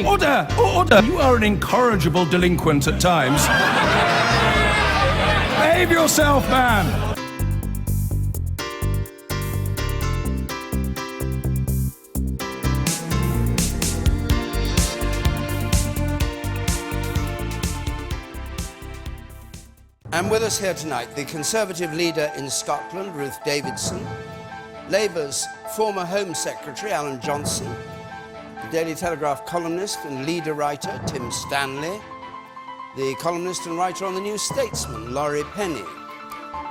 Order! Order! You are an incorrigible delinquent at times. Behave yourself, man! And with us here tonight, the Conservative leader in Scotland, Ruth Davidson, Labour's former Home Secretary, Alan Johnson, the Daily Telegraph columnist and leader writer, Tim Stanley, the columnist and writer on The New Statesman, Laurie Penny,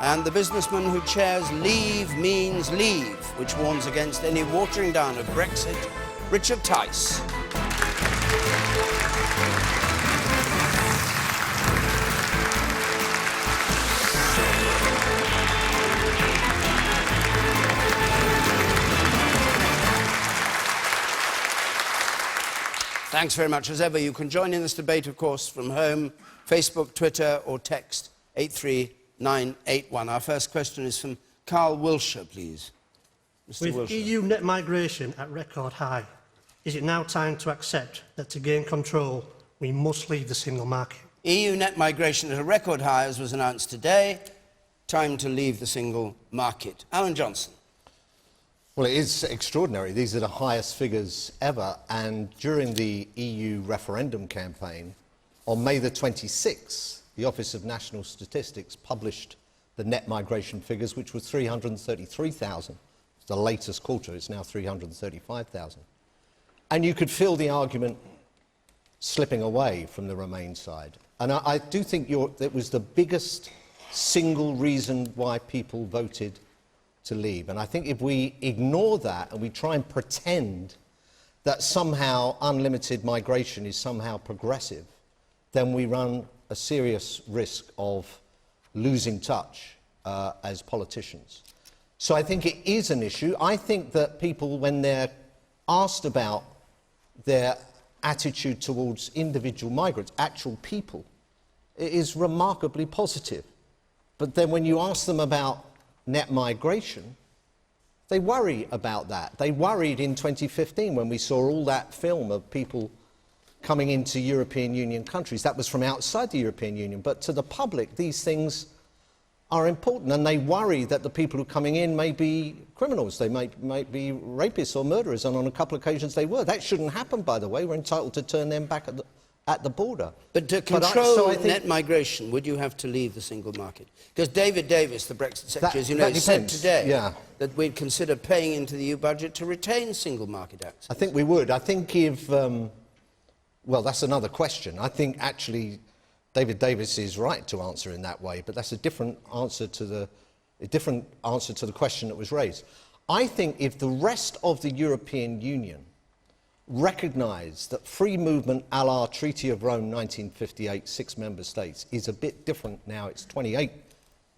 and the businessman who chairs Leave Means Leave, which warns against any watering down of Brexit, Richard Tice. Thanks very much. As ever, you can join in this debate, of course, from home, Facebook, Twitter, or text 83981. Our first question is from Carl Wilshire, please. Mr. With Wilshire. EU net migration at record high, is it now time to accept that to gain control, we must leave the single market? EU net migration at a record high, as was announced today. Time to leave the single market. Alan Johnson. Well, it is extraordinary. These are the highest figures ever. And during the EU referendum campaign, on May the 26th, the Office of National Statistics published the net migration figures, which was 333,000. It's the latest quarter. It's now 335,000. And you could feel the argument slipping away from the Remain side. And I do think that was the biggest single reason why people voted to leave. And I think if we ignore that and we try and pretend that somehow unlimited migration is somehow progressive, then we run a serious risk of losing touch as politicians. So I think it is an issue. I think that people, when they're asked about their attitude towards individual migrants, actual people, it is remarkably positive. But then when you ask them about net migration, they worry about that. They worried in 2015 when we saw all that film of people coming into European Union countries. That was from outside the European Union. But to the public, these things are important, and they worry that the people who are coming in may be criminals. They might be rapists or murderers, and on a couple of occasions they were. That shouldn't happen, by the way. We're entitled to turn them back at the border. But to control net migration, would you have to leave the single market? Because David Davis, the Brexit Secretary, as you know, said today that we'd consider paying into the EU budget to retain single market access. I think we would. I think if... well, that's another question. I think actually David Davis is right to answer in that way, but that's a different answer to the question that was raised. I think if the rest of the European Union recognise that free movement a la Treaty of Rome 1958, 6 member states, is a bit different now, it's 28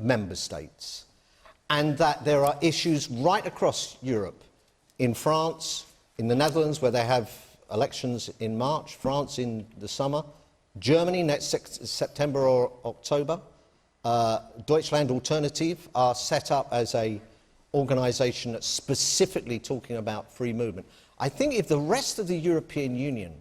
member states, and that there are issues right across Europe, in France, in the Netherlands, where they have elections in March, France in the summer, Germany next September or October, Deutschland Alternative are set up as an organisation that's specifically talking about free movement. I think if the rest of the European Union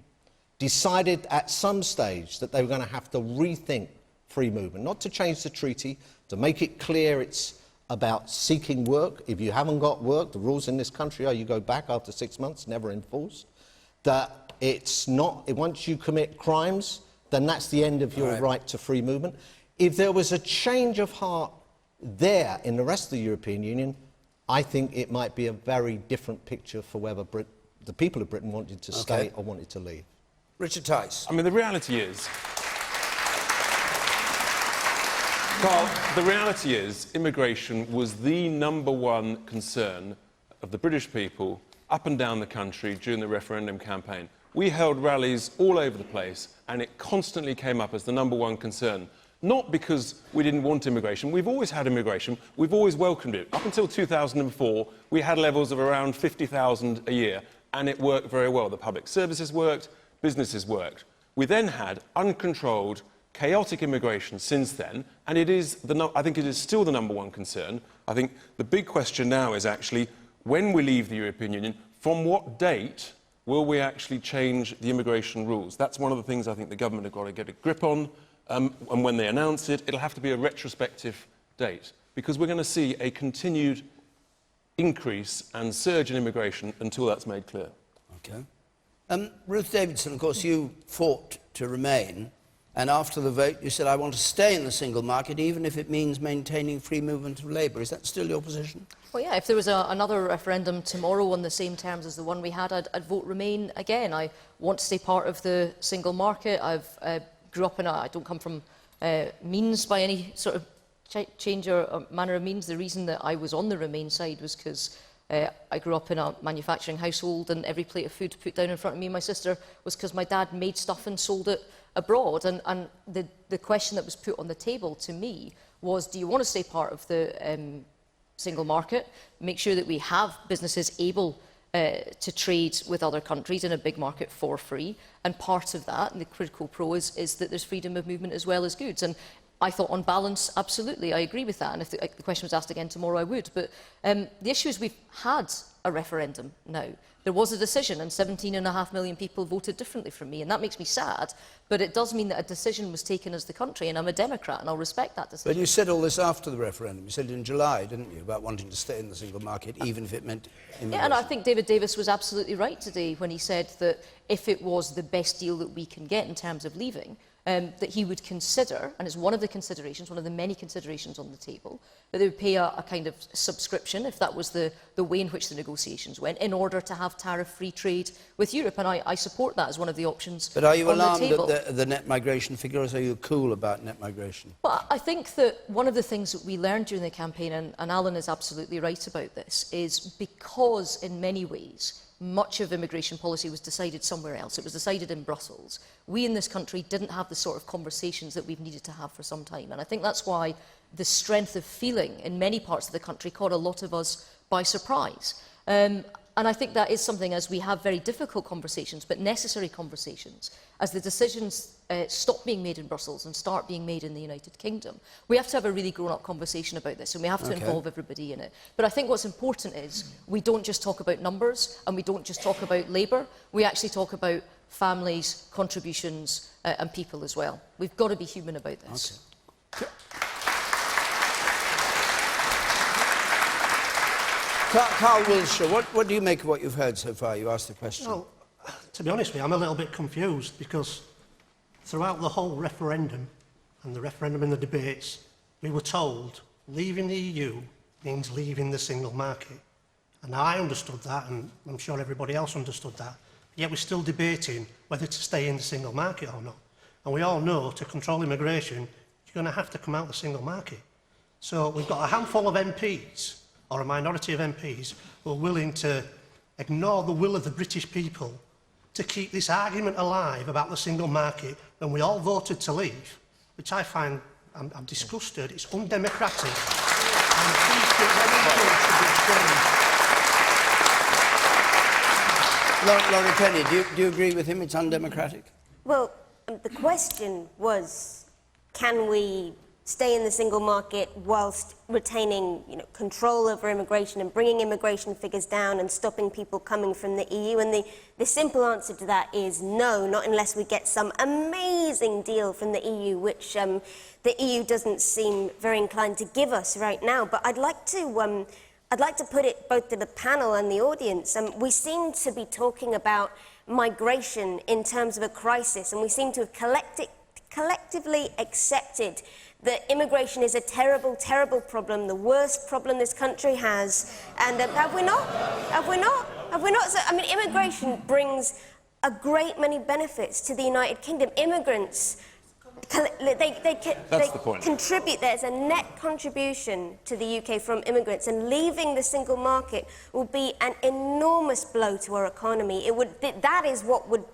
decided at some stage that they were going to have to rethink free movement, not to change the treaty, to make it clear it's about seeking work. If you haven't got work, the rules in this country are you go back after 6 months, never enforced. That it's not, once you commit crimes, then that's the end of your right to free movement. If there was a change of heart there in the rest of the European Union, I think it might be a very different picture for whether the people of Britain wanted to stay or wanted to leave. Richard Tice. I mean, the reality is... Carl, the reality is immigration was the #1 concern of the British people up and down the country during the referendum campaign. We held rallies all over the place, and it constantly came up as the #1 concern. Not because we didn't want immigration. We've always had immigration. We've always welcomed it. Up until 2004, we had levels of around 50,000 a year, and it worked very well. The public services worked, businesses worked. We then had uncontrolled, chaotic immigration since then, and I think it is still the #1 concern. I think the big question now is actually, when we leave the European Union, from what date will we actually change the immigration rules? That's one of the things I think the government have got to get a grip on. And when they announce it, it'll have to be a retrospective date, because we're going to see a continued increase and surge in immigration until that's made clear. OK. Ruth Davidson, of course, you fought to remain, and after the vote you said, I want to stay in the single market, even if it means maintaining free movement of labour. Is that still your position? Well, yeah, if there was another referendum tomorrow on the same terms as the one we had, I'd vote Remain again. I want to stay part of the single market. Grew up in I don't come from means by any sort of change or manner of means. The reason that I was on the Remain side was because I grew up in a manufacturing household, and every plate of food put down in front of me and my sister was because my dad made stuff and sold it abroad. And the question that was put on the table to me was, do you want to stay part of the single market, make sure that we have businesses able to trade with other countries in a big market for free, and part of that, and the critical pro, is that there's freedom of movement as well as goods. And I thought, on balance, absolutely, I agree with that. And if the question was asked again tomorrow, I would. But the issue is we've had a referendum now. There was a decision, and 17.5 million people voted differently from me, and that makes me sad. But it does mean that a decision was taken as the country, and I'm a Democrat, and I'll respect that decision. But you said all this after the referendum. You said in July, didn't you, about wanting to stay in the single market, even if it meant immigration? Yeah, and I think David Davis was absolutely right today when he said that if it was the best deal that we can get in terms of leaving, that he would consider, and it's one of the considerations, one of the many considerations on the table, that they would pay a kind of subscription, if that was the way in which the negotiations went, in order to have tariff-free trade with Europe. And I support that as one of the options on the table. But are you alarmed at the net migration figure, or are you cool about net migration? Well, I think that one of the things that we learned during the campaign, and Alan is absolutely right about this, is because in many ways much of immigration policy was decided somewhere else. It was decided in Brussels. We in this country didn't have the sort of conversations that we've needed to have for some time. And I think that's why the strength of feeling in many parts of the country caught a lot of us by surprise. And I think that is something, as we have very difficult conversations, but necessary conversations, as the decisions stop being made in Brussels and start being made in the United Kingdom, we have to have a really grown-up conversation about this, and we have to involve everybody in it. But I think what's important is we don't just talk about numbers, and we don't just talk about labour. We actually talk about families, contributions, and people as well. We've got to be human about this. Okay. Carl Wiltshire, what do you make of what you've heard so far? You asked the question. Well, to be honest with you, I'm a little bit confused, because throughout the whole referendum and the referendum and the debates, we were told leaving the EU means leaving the single market. And I understood that, and I'm sure everybody else understood that. Yet we're still debating whether to stay in the single market or not. And we all know to control immigration, you're going to have to come out of the single market. So we've got a handful of MPs, or a minority of MPs, who are willing to ignore the will of the British people to keep this argument alive about the single market when we all voted to leave, which I find, I'm disgusted, it's undemocratic. And please get very good to be explained. Laurie Penny, do you agree with him? It's undemocratic? Well, the question was, can we stay in the single market whilst retaining, control over immigration and bringing immigration figures down and stopping people coming from the EU? And the simple answer to that is no, not unless we get some amazing deal from the EU, which the EU doesn't seem very inclined to give us right now. But I'd like to put it both to the panel and the audience. We seem to be talking about migration in terms of a crisis, and we seem to have collectively accepted that immigration is a terrible, terrible problem, the worst problem this country has. And have we not? Have we not? Have we not? So, I mean, immigration brings a great many benefits to the United Kingdom. Immigrants, they contribute. There's a net contribution to the UK from immigrants, and leaving the single market will be an enormous blow to our economy. That is what would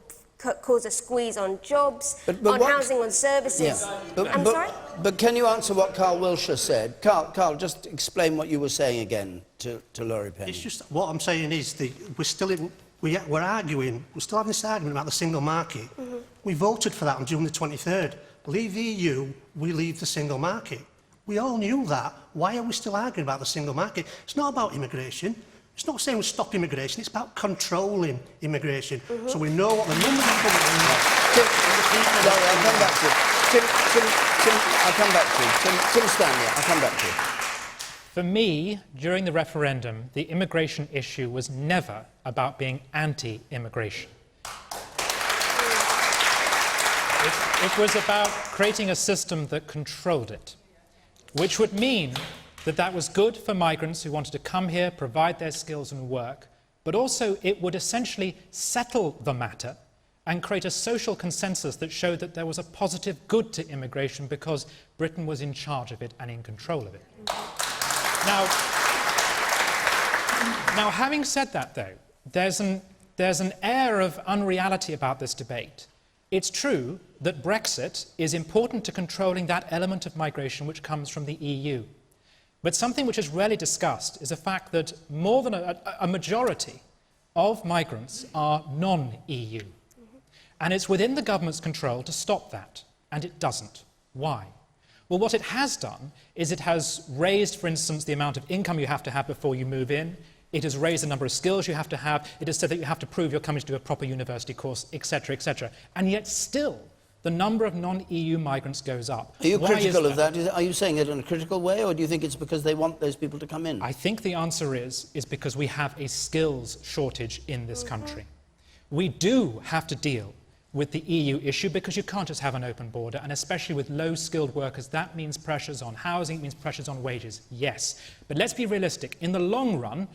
cause a squeeze on jobs, on housing, on services. Yeah. But can you answer what Carl Wiltshire said? Carl, just explain what you were saying again to Laurie Penny. It's just, what I'm saying is we're still we're arguing, we're still having this argument about the single market. Mm-hmm. We voted for that on June the 23rd. Leave the EU, we leave the single market. We all knew that. Why are we still arguing about the single market? It's not about immigration. It's not saying we stop immigration, it's about controlling immigration. So we know what the numbers are coming in. I'll come back to you. Tim, I'll come back to you. Tim Stanley, I'll come back to you. For me, during the referendum, the immigration issue was never about being anti-immigration. It was about creating a system that controlled it, which would mean that that was good for migrants who wanted to come here, provide their skills and work, but also it would essentially settle the matter and create a social consensus that showed that there was a positive good to immigration because Britain was in charge of it and in control of it. Now, having said that, though, there's an air of unreality about this debate. It's true that Brexit is important to controlling that element of migration which comes from the EU. But something which is rarely discussed is the fact that more than a majority of migrants are non-EU. And it's within the government's control to stop that, and it doesn't. Why? Well, what it has done is it has raised, for instance, the amount of income you have to have before you move in. It has raised the number of skills you have to have. It has said that you have to prove you're coming to do a proper university course, etc., etc. And yet still, the number of non-EU migrants goes up. Are you critical of that? Are you saying it in a critical way, or do you think it's because they want those people to come in? I think the answer is because we have a skills shortage in this country. We do have to deal with the EU issue because you can't just have an open border, and especially with low-skilled workers, that means pressures on housing, it means pressures on wages, yes. But let's be realistic. In the long run,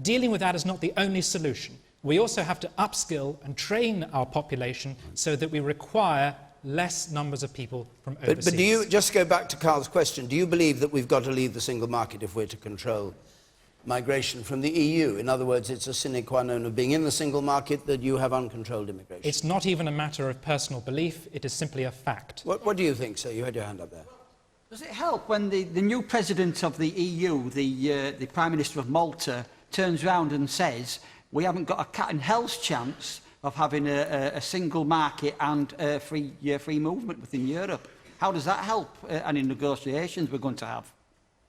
dealing with that is not the only solution. We also have to upskill and train our population so that we require less numbers of people from overseas. But do you, just go back to Carl's question, do you believe that we've got to leave the single market if we're to control migration from the EU? In other words, it's a sine qua non of being in the single market that you have uncontrolled immigration. It's not even a matter of personal belief, it is simply a fact. What do you think, sir? You had your hand up there. Does it help when the new president of the EU, the Prime Minister of Malta, turns round and says, we haven't got a cat in hell's chance of having a single market and free movement within Europe? How does that help any negotiations we're going to have?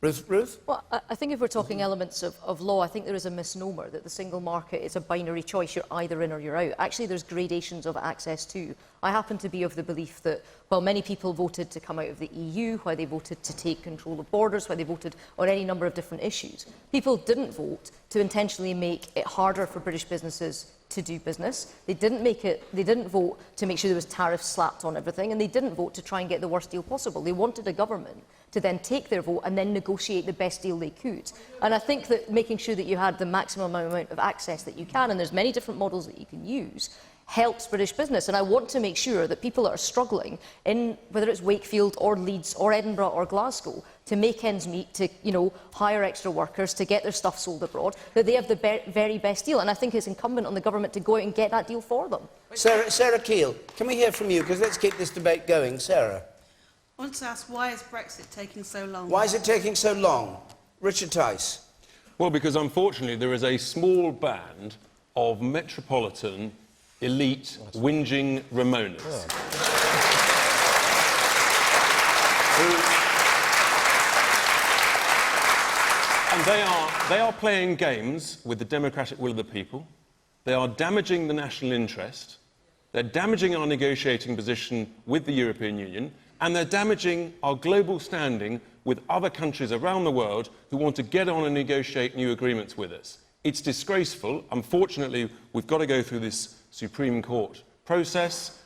Ruth? Well, I think if we're talking elements of law, I think there is a misnomer that the single market is a binary choice. You're either in or you're out. Actually, there's gradations of access too. I happen to be of the belief that while many people voted to come out of the EU, while they voted to take control of borders, while they voted on any number of different issues, people didn't vote to intentionally make it harder for British businesses to do business. They didn't vote to make sure there was tariffs slapped on everything, and they didn't vote to try and get the worst deal possible. They wanted a government to then take their vote and then negotiate the best deal they could. And I think that making sure that you had the maximum amount of access that you can, and there's many different models that you can use, helps British business. And I want to make sure that people that are struggling in, whether it's Wakefield or Leeds or Edinburgh or Glasgow, to make ends meet, to hire extra workers, to get their stuff sold abroad, that they have the very best deal. And I think it's incumbent on the government to go out and get that deal for them. Sarah Keel, can we hear from you? Because let's keep this debate going. Sarah. I want to ask, why is Brexit taking so long? Why is it taking so long? Richard Tice. Well, because unfortunately there is a small band of metropolitan elite whinging Ramonas. And they are playing games with the democratic will of the people. They are damaging the national interest. They're damaging our negotiating position with the European Union, and they're damaging our global standing with other countries around the world who want to get on and negotiate new agreements with us. It's disgraceful. Unfortunately, we've got to go through this Supreme Court process.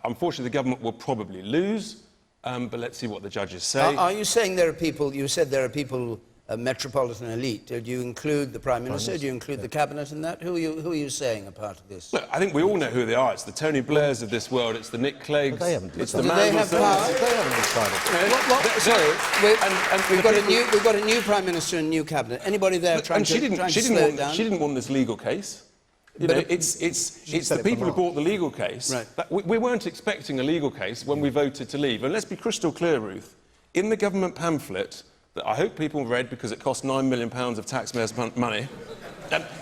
Unfortunately, the government will probably lose, but let's see what the judges say. Are you saying there are people, you said there are people, metropolitan elite. Do you include the Prime Minister? Do you include the Cabinet in that? Who are you saying are part of this? Look, I think we all know who they are. It's the Tony Blairs of this world. It's the Nick Cleggs. It's the Do they have power? They haven't decided. Sorry, we've got a new Prime Minister and a new Cabinet. Anybody there trying to slow it down? She didn't want this legal case. It's the people who brought the legal case. Right. We weren't expecting a legal case when we voted to leave. And let's be crystal clear, Ruth. In the government pamphlet that I hope people read because it cost £9 million of taxpayers' money,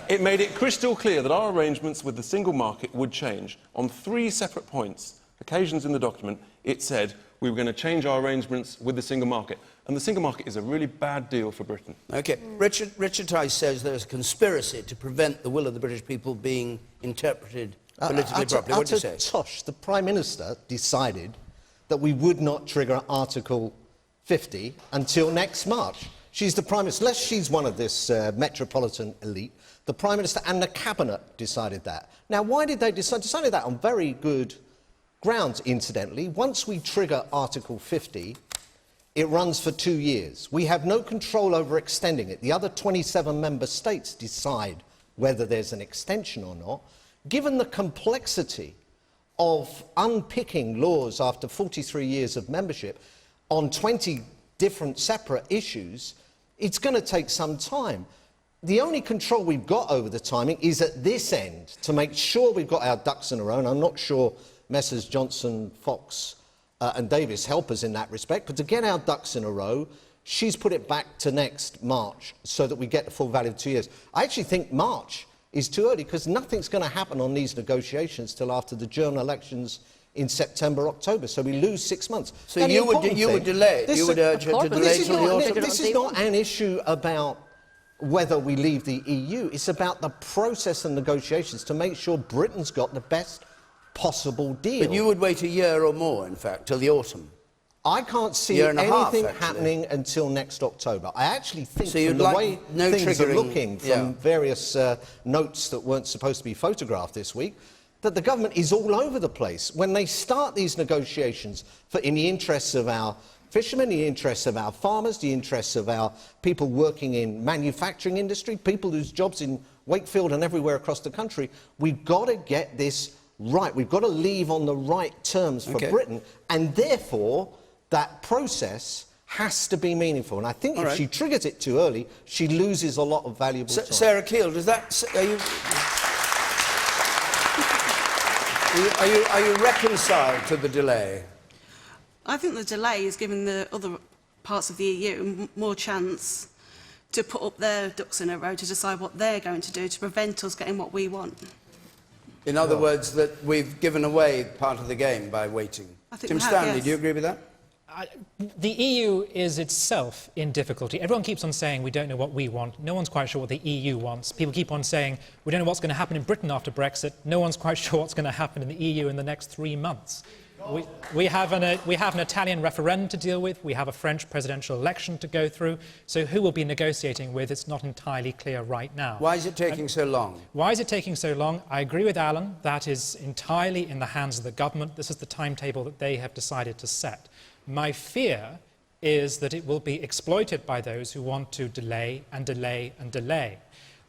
it made it crystal clear that our arrangements with the single market would change. On 3 separate points, occasions in the document, it said we were going to change our arrangements with the single market. And the single market is a really bad deal for Britain. OK. Richard Tice says there's a conspiracy to prevent the will of the British people being interpreted politically properly. What do you say? Tosh, the Prime Minister decided that we would not trigger Article 50 until next March. She's the Prime Minister. Unless she's one of this metropolitan elite, the Prime Minister and the Cabinet decided that. Now, why did they decided that on very good grounds, incidentally. Once we trigger Article 50, it runs for 2 years. We have no control over extending it. The other 27 member states decide whether there's an extension or not. Given the complexity of unpicking laws after 43 years of membership on 20 different separate issues, it's going to take some time. The only control we've got over the timing is at this end, to make sure we've got our ducks in a row, and I'm not sure Messrs Johnson, Fox and Davis help us in that respect, but to get our ducks in a row, she's put it back to next March so that we get the full value of 2 years. I actually think March is too early because nothing's going to happen on these negotiations till after the German elections in September, October, so we lose 6 months. So you would delay it? You would urge her to delay till the autumn? This is not an issue about whether we leave the EU. It's about the process and negotiations to make sure Britain's got the best possible deal. But you would wait a year or more, in fact, till the autumn? I can't see anything happening until next October. I actually think from the way things are looking from various notes that weren't supposed to be photographed this week, that the government is all over the place. When they start these negotiations in the interests of our fishermen, the interests of our farmers, the interests of our people working in manufacturing industry, people whose jobs in Wakefield and everywhere across the country, we've got to get this right. We've got to leave on the right terms for Britain, and therefore that process has to be meaningful. And I think if she triggers it too early, she loses a lot of valuable time. Sarah Keel, does that... Are you reconciled to the delay? I think the delay is giving the other parts of the EU more chance to put up their ducks in a row to decide what they're going to do to prevent us getting what we want. In other words, that we've given away part of the game by waiting. Tim Stanley, do you agree with that? The EU is itself in difficulty. Everyone keeps on saying we don't know what we want. No one's quite sure what the EU wants. People keep on saying we don't know what's going to happen in Britain after Brexit. No one's quite sure what's going to happen in the EU in the next 3 months. We have an Italian referendum to deal with. We have a French presidential election to go through. So who we'll be negotiating with, it's not entirely clear right now. Why is it taking so long? Why is it taking so long? I agree with Alan. That is entirely in the hands of the government. This is the timetable that they have decided to set. My fear is that it will be exploited by those who want to delay and delay and delay.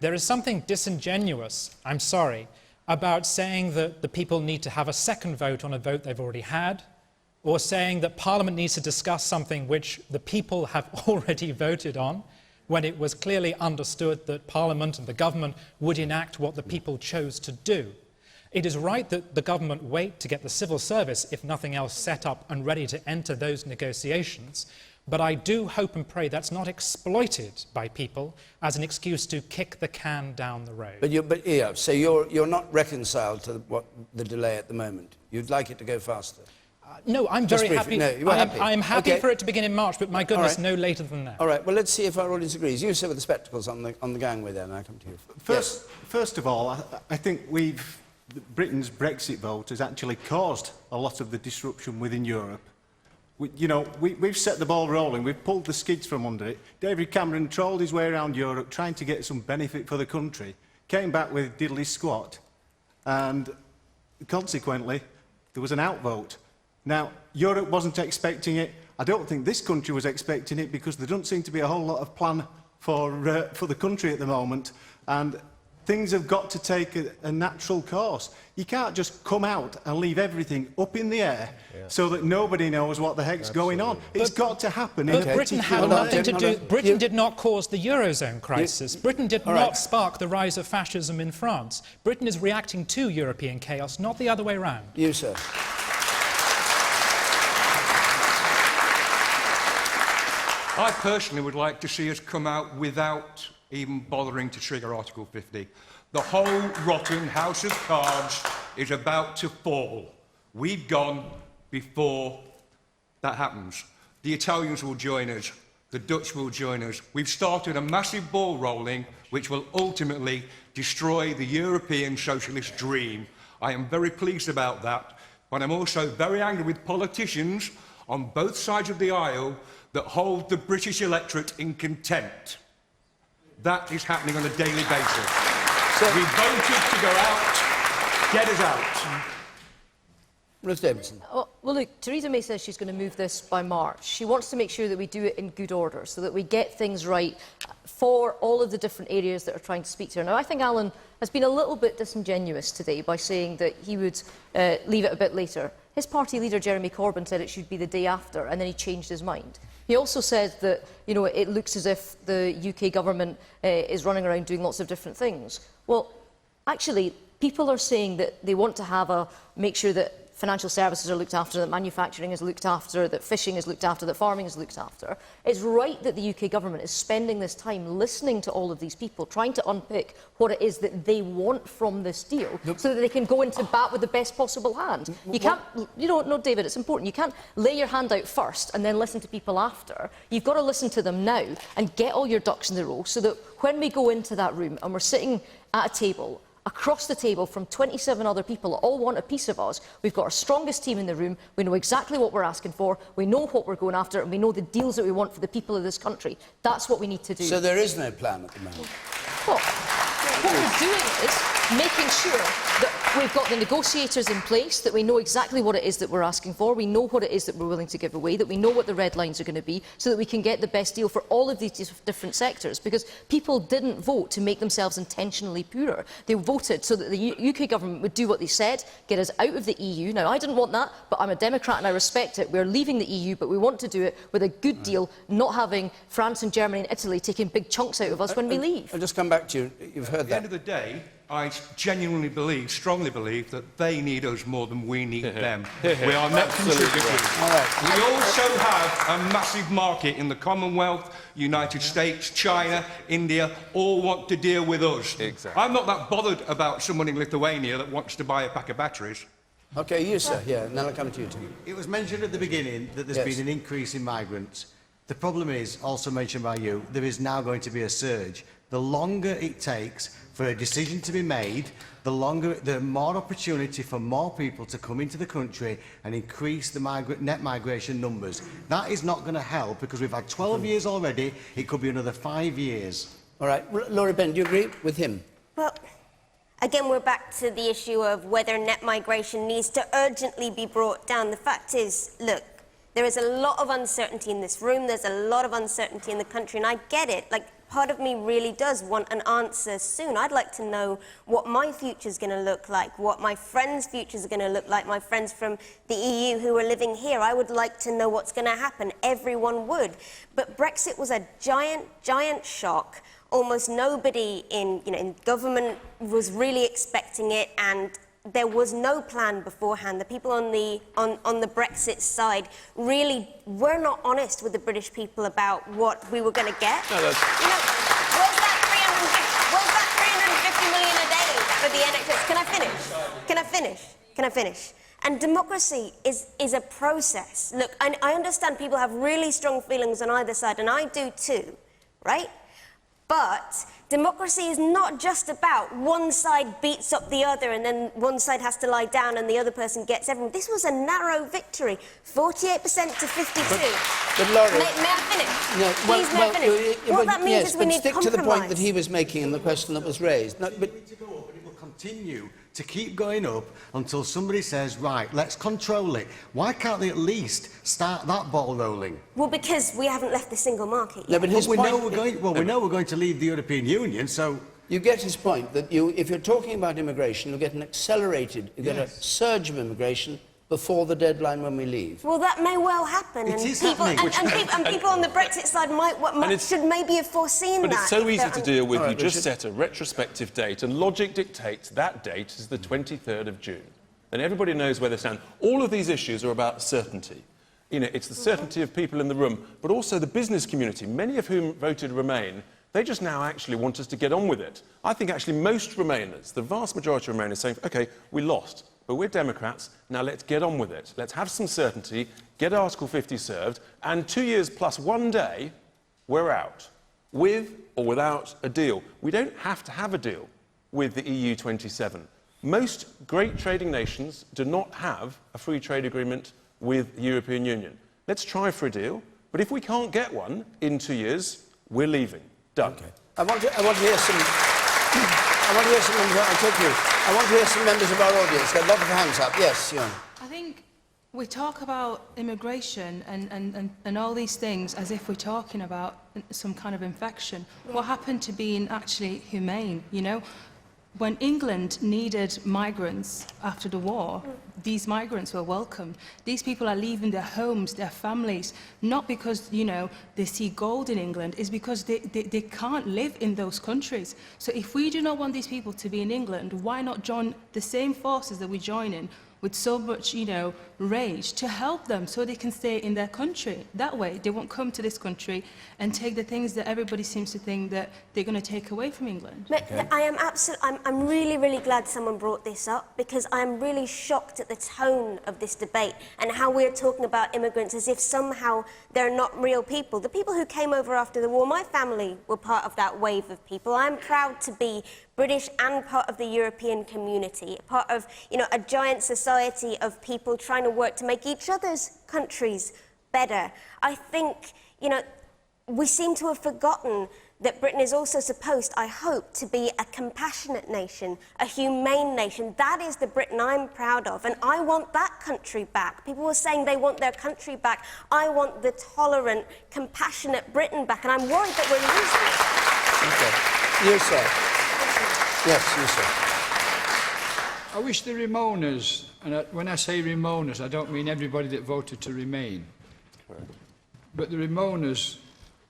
There is something disingenuous, I'm sorry, about saying that the people need to have a second vote on a vote they've already had, or saying that Parliament needs to discuss something which the people have already voted on, when it was clearly understood that Parliament and the government would enact what the people chose to do. It is right that the government wait to get the civil service, if nothing else, set up and ready to enter those negotiations. But I do hope and pray that's not exploited by people as an excuse to kick the can down the road. So you're not reconciled to the delay at the moment. You'd like it to go faster. No, I'm very happy. No, you are happy. I'm happy for it to begin in March, but my goodness, no later than that. All right. Well, let's see if our audience agrees. You sit with the spectacles on the gangway there, and I come to you. First of all, I think Britain's Brexit vote has actually caused a lot of the disruption within Europe. We've set the ball rolling, we've pulled the skids from under it. David Cameron trolled his way around Europe trying to get some benefit for the country, came back with diddly squat, and consequently, there was an outvote. Now, Europe wasn't expecting it. I don't think this country was expecting it because there doesn't seem to be a whole lot of plan for the country at the moment. And things have got to take a natural course. You can't just come out and leave everything up in the air so that nobody knows what the heck's going on. It's got to happen. But Britain had nothing to do. Britain did not cause the Eurozone crisis. Britain did not spark the rise of fascism in France. Britain is reacting to European chaos, not the other way around. You, sir. I personally would like to see us come out without even bothering to trigger Article 50. The whole rotten house of cards is about to fall. We've gone before that happens. The Italians will join us. The Dutch will join us. We've started a massive ball rolling which will ultimately destroy the European socialist dream. I am very pleased about that, but I'm also very angry with politicians on both sides of the aisle that hold the British electorate in contempt. That is happening on a daily basis. We voted to go out. Get us out. Ruth Davidson. Oh, well, look, Theresa May says she's going to move this by March. She wants to make sure that we do it in good order so that we get things right for all of the different areas that are trying to speak to her. Now, I think Alan has been a little bit disingenuous today by saying that he would leave it a bit later. His party leader, Jeremy Corbyn, said it should be the day after, and then he changed his mind. He also said that, you know, it looks as if the UK government is running around doing lots of different things. Well, actually, people are saying that they want to make sure that financial services are looked after, that manufacturing is looked after, that fishing is looked after, that farming is looked after. It's right that the UK government is spending this time listening to all of these people, trying to unpick what it is that they want from this deal, so that they can go into bat with the best possible hand. You can't, no, David, it's important. You can't lay your hand out first and then listen to people after. You've got to listen to them now and get all your ducks in a row, so that when we go into that room and we're sitting at a table, across the table from 27 other people that all want a piece of us, we've got our strongest team in the room, we know exactly what we're asking for, we know what we're going after, and we know the deals that we want for the people of this country. That's what we need to do. So there is no plan at the moment? Well, what we're doing is making sure that we've got the negotiators in place, that we know exactly what it is that we're asking for, we know what it is that we're willing to give away, that we know what the red lines are going to be, so that we can get the best deal for all of these different sectors. Because people didn't vote to make themselves intentionally poorer. They voted so that the UK government would do what they said, get us out of the EU. Now, I didn't want that, but I'm a Democrat and I respect it. We're leaving the EU, but we want to do it with a good deal, not having France and Germany and Italy taking big chunks out of us when we leave. I'll just come back to you. You've heard At the end of the day, I genuinely believe, strongly believe, that they need us more than we need them. We are net contributors. We also have a massive market in the Commonwealth, United States, China, India, all want to deal with us. Exactly. I'm not that bothered about someone in Lithuania that wants to buy a pack of batteries. OK, you, sir. Yeah, and then I'll come to you, Tim. It was mentioned at the beginning that there's been an increase in migrants. The problem is, also mentioned by you, there is now going to be a surge. The longer it takes for a decision to be made, the more opportunity for more people to come into the country and increase the net migration numbers. That is not going to help, because we've had 12 years already. It could be another 5 years. All right. Laura Ben, do you agree with him? Well, again, we're back to the issue of whether net migration needs to urgently be brought down. The fact is, look, there is a lot of uncertainty in this room. There's a lot of uncertainty in the country, and I get it. Like, part of me really does want an answer soon. I'd like to know what my future's going to look like, what my friends' futures are going to look like, my friends from the EU who are living here. I would like to know what's going to happen. Everyone would. But Brexit was a giant, giant shock. Almost nobody in government was really expecting it, and there was no plan beforehand. The people on the Brexit side really were not honest with the British people about what we were going to get. No, that's... You know, was that 350 million a day for the NHS? Can I finish? Can I finish? Can I finish? And democracy is a process. Look, I understand people have really strong feelings on either side, and I do too, right? But democracy is not just about one side beats up the other and then one side has to lie down and the other person gets everyone. This was a narrow victory, 48% to 52. But Laura... May I finish? No, Please, may I finish? What that means is we need stick compromise. to the point that he was making in the question that was raised. No, but it will continue to keep going up until somebody says, right, let's control it. Why can't they at least start that ball rolling? Well, because we haven't left the single market yet. No, but we know we're going to leave the European Union, so... You get his point, that if you're talking about immigration, you'll get an accelerated, you get a surge of immigration before the deadline when we leave. Well, that may well happen. It is happening. And people on the Brexit side should maybe have foreseen that. But it's so easy to deal with. You just set a retrospective date, and logic dictates that date is the 23rd of June. And everybody knows where they stand. All of these issues are about certainty. You know, it's the certainty of people in the room, but also the business community, many of whom voted Remain. They just now actually want us to get on with it. I think actually most Remainers, the vast majority of Remainers, saying, OK, we lost. But we're Democrats. Now let's get on with it. Let's have some certainty, get Article 50 served, and 2 years plus 1 day, we're out, with or without a deal. We don't have to have a deal with the EU 27. Most great trading nations do not have a free trade agreement with the European Union. Let's try for a deal, but if we can't get one in 2 years, we're leaving. Done. Okay. I want to hear some. I want to hear some members. I'll take you. I want to hear some members of our audience. Got a lot of hands up. Yes, Sion. I think we talk about immigration and all these things as if we're talking about some kind of infection. What happened to being actually humane, you know? When England needed migrants after the war, these migrants were welcomed. These people are leaving their homes, their families, not because, you know, they see gold in England, it's because they can't live in those countries. So if we do not want these people to be in England, why not join the same forces that we join in with so much, you know, rage to help them so they can stay in their country? That way, they won't come to this country and take the things that everybody seems to think that they're going to take away from England. Okay. I'm really, really glad someone brought this up, because I'm really shocked at the tone of this debate and how we're talking about immigrants as if somehow they're not real people. The people who came over after the war, my family were part of that wave of people. I'm proud to be British and part of the European community, part of, you know, a giant society of people trying to work to make each other's countries better. I think, you know, we seem to have forgotten that Britain is also supposed, I hope, to be a compassionate nation, a humane nation. That is the Britain I'm proud of, and I want that country back. People were saying they want their country back. I want the tolerant, compassionate Britain back, and I'm worried that we're losing it. Okay. You, sir. Yes, you, sir. I wish the Remainers, and when I say Remainers, I don't mean everybody that voted to remain, but the Remainers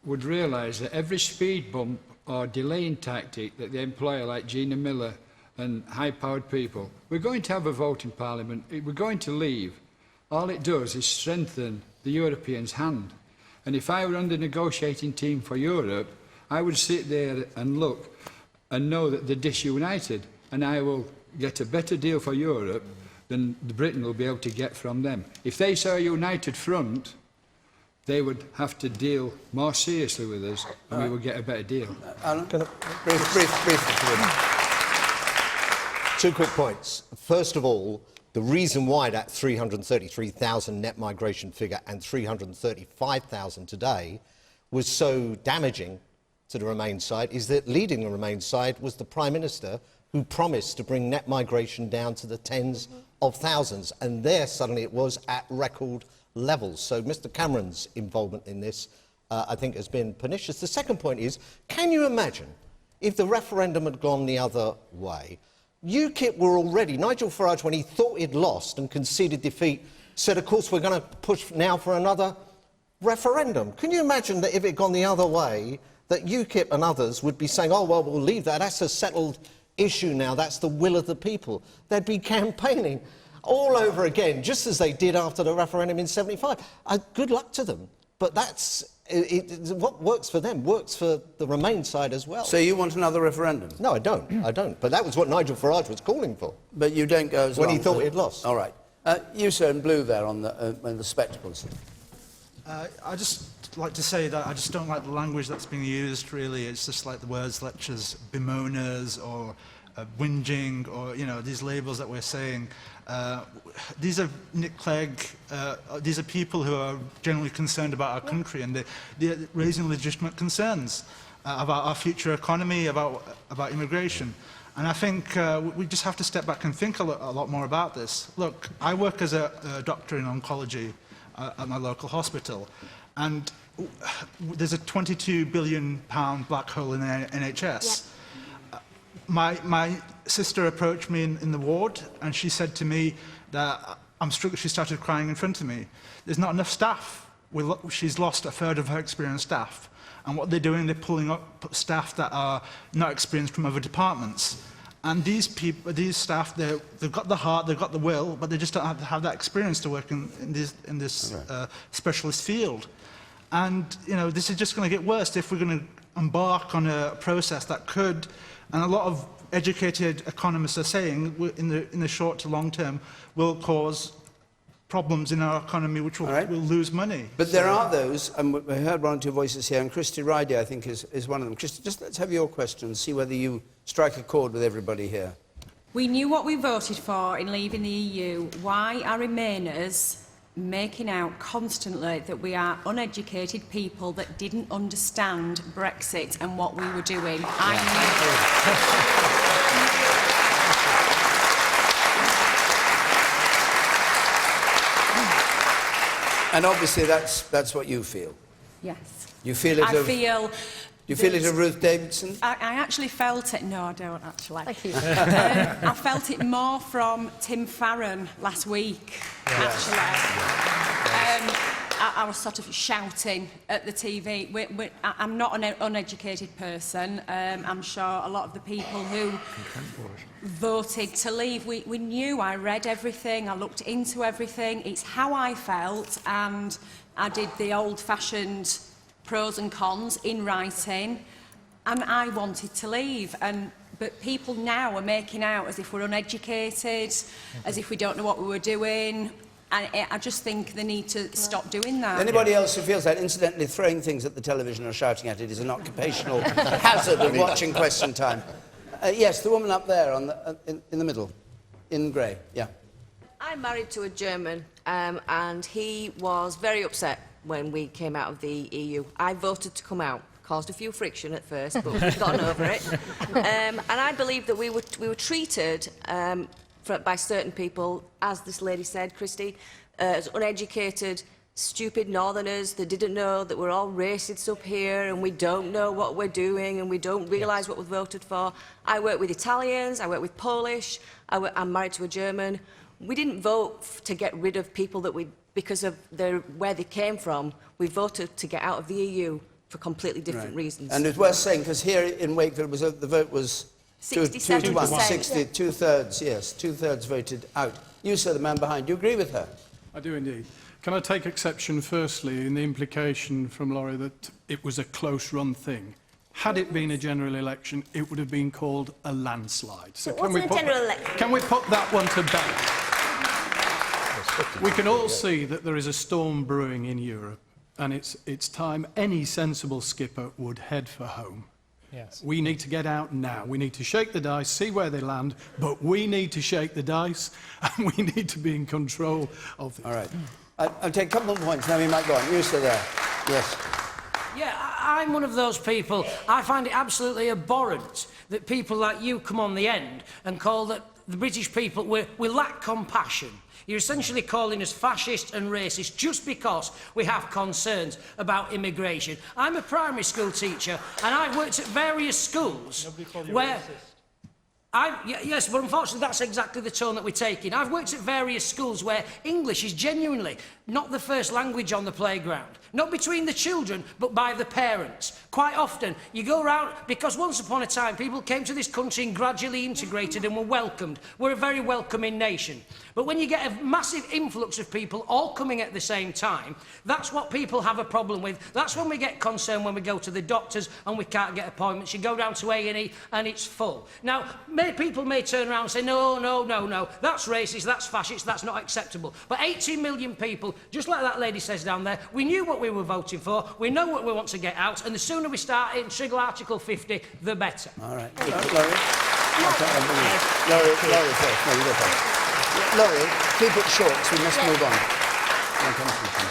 would realise that every speed bump or delaying tactic that they employ, like Gina Miller and high-powered people, we're going to have a vote in Parliament, we're going to leave. All it does is strengthen the Europeans' hand. And if I were on the negotiating team for Europe, I would sit there and look and know that they're disunited, and I will get a better deal for Europe than Britain will be able to get from them. If they saw a united front, they would have to deal more seriously with us, and we would get a better deal. Alan, brief. 2 quick points. First of all, the reason why that 333,000 net migration figure and 335,000 today was so damaging to the Remain side is that leading the Remain side was the Prime Minister, who promised to bring net migration down to the tens of thousands, and there suddenly it was at record levels. So Mr Cameron's involvement in this, I think, has been pernicious. The second point is, can you imagine if the referendum had gone the other way? UKIP were already, Nigel Farage, when he thought he'd lost and conceded defeat, said, of course, we're going to push now for another referendum. Can you imagine that if it had gone the other way, that UKIP and others would be saying, oh, well, we'll leave that, that's a settled issue now, that's the will of the people. They'd be campaigning all over again, just as they did after the referendum in '75. Good luck to them, but that's what works for them works for the Remain side as well. So you want another referendum? No, I don't. But that was what Nigel Farage was calling for. But you don't go as when long he thought he'd lost. All right. You, sir, in blue there on the spectacles. I just like to say that I just don't like the language that's being used, really. It's just like the words such as bemoaners or whinging, or, you know, these labels that we're saying. These are Nick Clegg, these are people who are generally concerned about our country, and they're raising legitimate concerns about our future economy, about immigration. And I think we just have to step back and think a lot more about this. Look, I work as a doctor in oncology at my local hospital, and there's a £22 billion black hole in the NHS. Yep. My sister approached me in the ward, and she said to me that I'm struggling. She started crying in front of me. There's not enough staff. She's lost a third of her experienced staff. And what they're doing, they're pulling up staff that are not experienced from other departments. And these people, these staff, they've got the heart, they've got the will, but they just don't have that experience to work in this specialist field. And, you know, this is just going to get worse if we're going to embark on a process that could, and a lot of educated economists are saying in the short to long term will cause problems in our economy which will, will lose money. But there are those, and we heard one or two voices here, and Christy Ridey, I think, is one of them. Christy, just let's have your question, see whether you strike a chord with everybody here. We knew what we voted for in leaving the EU. Why are Remainers making out constantly that we are uneducated people that didn't understand Brexit and what we were doing? And obviously that's what you feel. Yes. You feel it you feel it of Ruth Davidson? I actually felt it. No, I don't actually. Thank you. I felt it more from Tim Farron last week, actually. I was sort of shouting at the TV. I'm not an uneducated person. I'm sure a lot of the people who voted to leave, we knew. I read everything, I looked into everything. It's how I felt, and I did the old-fashioned pros and cons in writing, and I wanted to leave. But people now are making out as if we're uneducated, as if we don't know what we were doing. And I just think they need to stop doing that. Anybody else who feels that, incidentally, throwing things at the television or shouting at it is an occupational hazard of watching Question Time. Yes, the woman up there on in the middle, in grey, yeah. I'm married to a German, and he was very upset when we came out of the EU. I voted to come out. Caused a few friction at first, but we've gotten over it. And I believe that we were treated by certain people, as this lady said, Christy, as uneducated, stupid northerners that didn't know that we're all racists up here and we don't know what we're doing and we don't realise what we've voted for. I work with Italians, I work with Polish, I'm married to a German. We didn't vote to get rid of people that because of where they came from. We voted to get out of the EU for completely different reasons. And it's worth saying, because here in Wakefield the vote was 67%. 2-1, yes, two-thirds voted out. You, sir, the man behind, do you agree with her? I do indeed. Can I take exception, firstly, in the implication from Laurie that it was a close-run thing? Had it been a general election, it would have been called a landslide. So it wasn't a general election. Can we put that one to bed? We can all see that there is a storm brewing in Europe, and it's time any sensible skipper would head for home. Yes. We need to get out now. We need to shake the dice, see where they land, but we need to shake the dice, and we need to be in control of this. All right. I'll take a couple of points, then we might go on. You, sir, there. Yes. Yeah, I'm one of those people. I find it absolutely abhorrent that people like you come on the end and call that the British people, we lack compassion. You're essentially calling us fascist and racist just because we have concerns about immigration. I'm a primary school teacher and I've worked at various schools where... Yes, but unfortunately that's exactly the tone that we're taking. I've worked at various schools where English is genuinely not the first language on the playground. Not between the children, but by the parents. Quite often, you go around, because once upon a time, people came to this country and gradually integrated and were welcomed. We're a very welcoming nation. But when you get a massive influx of people all coming at the same time, that's what people have a problem with. That's when we get concerned when we go to the doctors and we can't get appointments. You go down to A&E and it's full. Now, people may turn around and say, no, that's racist, that's fascist, that's not acceptable. But 18 million people, just like that lady says down there, we knew what we were voting for, we know what we want to get out, and the sooner we start in trigger Article 50, the better. All right. Laurie? Laurie first. No, you go first. Laurie, keep it short, so we must move on.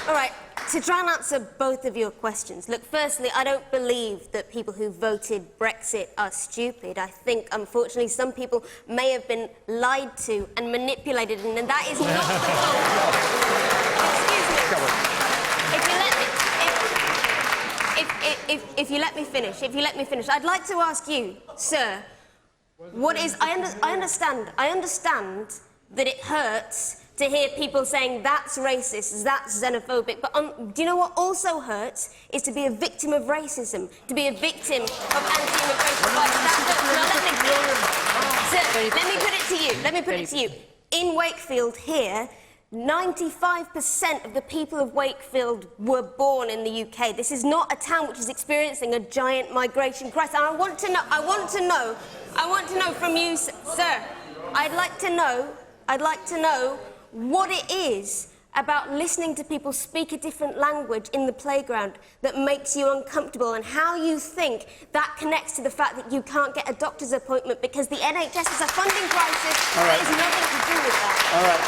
All right. To try and answer both of your questions, look, firstly, I don't believe that people who voted Brexit are stupid. I think, unfortunately, some people may have been lied to and manipulated, and that is not the fault. If you let me finish, I'd like to ask you, sir, what is... I understand that it hurts to hear people saying that's racist, that's xenophobic, but do you know what also hurts? Is to be a victim of racism, to be a victim of anti-immigration violence. Sir, let me put it to you. In Wakefield here, 95% of the people of Wakefield were born in the UK. This is not a town which is experiencing a giant migration crisis. And I want to know from you, sir. I'd like to know what it is about listening to people speak a different language in the playground that makes you uncomfortable, and how you think that connects to the fact that you can't get a doctor's appointment because the NHS is a funding crisis. That has nothing to do with that. All right,